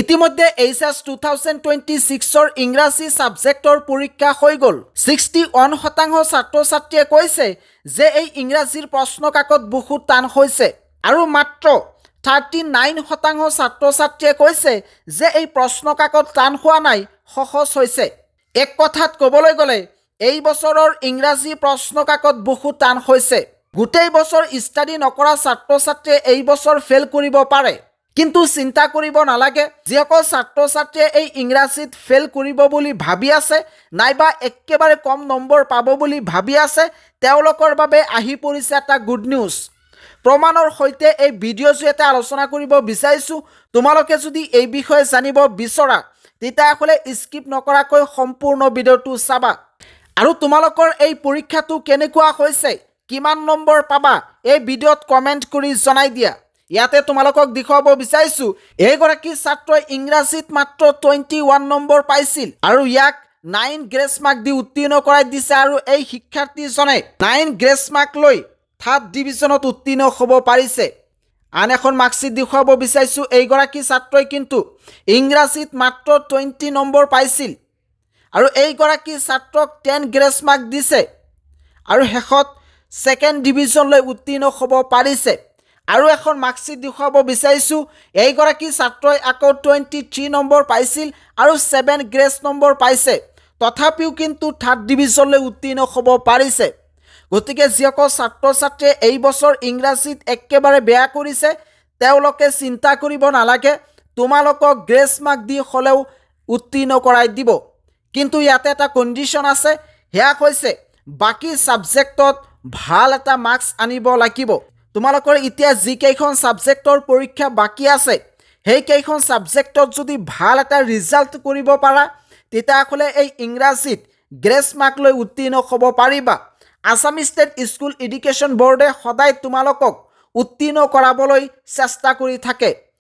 ইতিমধ্যে এইচএছ 2026 ইংৰাজী ছাবজেক্টৰ পৰীক্ষা হৈ গ'ল। 61% ছাত্ৰ ছাত্ৰীয়ে কৈছে যে এই ইংৰাজীৰ প্ৰশ্ন কাকত বহুত টান হৈছে আৰু মাত্ৰ 39% ছাত্ৰ ছাত্ৰীয়ে কৈছে যে এই প্ৰশ্ন কাকত টান হোৱা নাই, সহজ হৈছে। এক কথাত ক'বলৈ গ'লে এই বছৰৰ ইংৰাজী প্ৰশ্ন কাকত বহুত টান হৈছে। গোটেই বছৰ ষ্টাডি নকৰা ছাত্ৰ ছাত্ৰীয়ে এই বছৰ ফেইল কৰিব পাৰে, কিন্তু চিন্তা কৰিব নালাগে। যিসকল ছাত্ৰ ছাত্ৰীয়ে এই ইংৰাজীত ফেইল কৰিব বুলি ভাবি আছে নাইবা একেবাৰে কম নম্বৰ পাব বুলি ভাবি আছে, তেওঁলোকৰ বাবে আহি পৰিছে এটা গুড নিউজ। প্ৰমাণৰ সৈতে এই ভিডিঅ'টো এটা আলোচনা কৰিব বিচাৰিছোঁ। তোমালোকে যদি এই বিষয়ে জানিব বিচৰা তেতিয়াহ'লে স্কিপ নকৰাকৈ সম্পূৰ্ণ ভিডিঅ'টো চাবা। আৰু তোমালোকৰ এই পৰীক্ষাটো কেনেকুৱা হৈছে, কিমান নম্বৰ পাবা, এই ভিডিঅ'ত কমেণ্ট কৰি জনাই দিয়া। ইয়াতে তোমালোকক দেখুৱাব বিচাৰিছোঁ এইগৰাকী ছাত্ৰই ইংৰাজীত মাত্ৰ 21 নম্বৰ পাইছিল আৰু ইয়াক 9 গ্ৰেছ মাৰ্ক দি উত্তীৰ্ণ কৰাই দিছে। আৰু এই শিক্ষাৰ্থীজনে 9 গ্ৰেছ মাৰ্ক লৈ 3rd ডিভিজনত উত্তীৰ্ণ হ'ব পাৰিছে। আন এখন মাৰ্কশ্বিট দেখুৱাব বিচাৰিছোঁ। এইগৰাকী ছাত্ৰই কিন্তু ইংৰাজীত মাত্ৰ 20 নম্বৰ পাইছিল আৰু এইগৰাকী ছাত্ৰক 10 গ্ৰেছ মাৰ্ক দিছে আৰু শেষত 2nd ডিভিজনলৈ উত্তীৰ্ণ হ'ব পাৰিছে। আৰু এখন মাৰ্কশ্বিট দেখুৱাব বিচাৰিছোঁ। এইগৰাকী ছাত্ৰই আকৌ 23 নম্বৰ পাইছিল আৰু 7 গ্ৰেছ নম্বৰ পাইছে, তথাপিও কিন্তু 3rd ডিভিজনলৈ উত্তীৰ্ণ হ'ব পাৰিছে। গতিকে যিসকল ছাত্ৰ ছাত্ৰীয়ে এই বছৰ ইংৰাজীত একেবাৰে বেয়া কৰিছে তেওঁলোকে চিন্তা কৰিব নালাগে, তোমালোকক গ্ৰেছ মাৰ্ক দি হ'লেও উত্তীৰ্ণ কৰাই দিব। কিন্তু ইয়াতে এটা কণ্ডিশ্যন আছে, সেয়া হৈছে বাকী ছাবজেক্টত ভাল এটা মাৰ্কছ আনিব লাগিব। তোমালোকৰ এতিয়া যিকেইখন ছাবজেক্টৰ পৰীক্ষা বাকী আছে সেইকেইখন ছাবজেক্টত যদি ভাল এটা ৰিজাল্ট কৰিব পাৰা তেতিয়াহ'লে এই ইংৰাজীত গ্ৰেছ মাৰ্ক লৈ উত্তীৰ্ণ হ'ব পাৰিবা। আছাম ষ্টেট স্কুল এডুকেশ্যন বৰ্ডে সদায় তোমালোকক উত্তীৰ্ণ কৰাবলৈ চেষ্টা কৰি থাকে।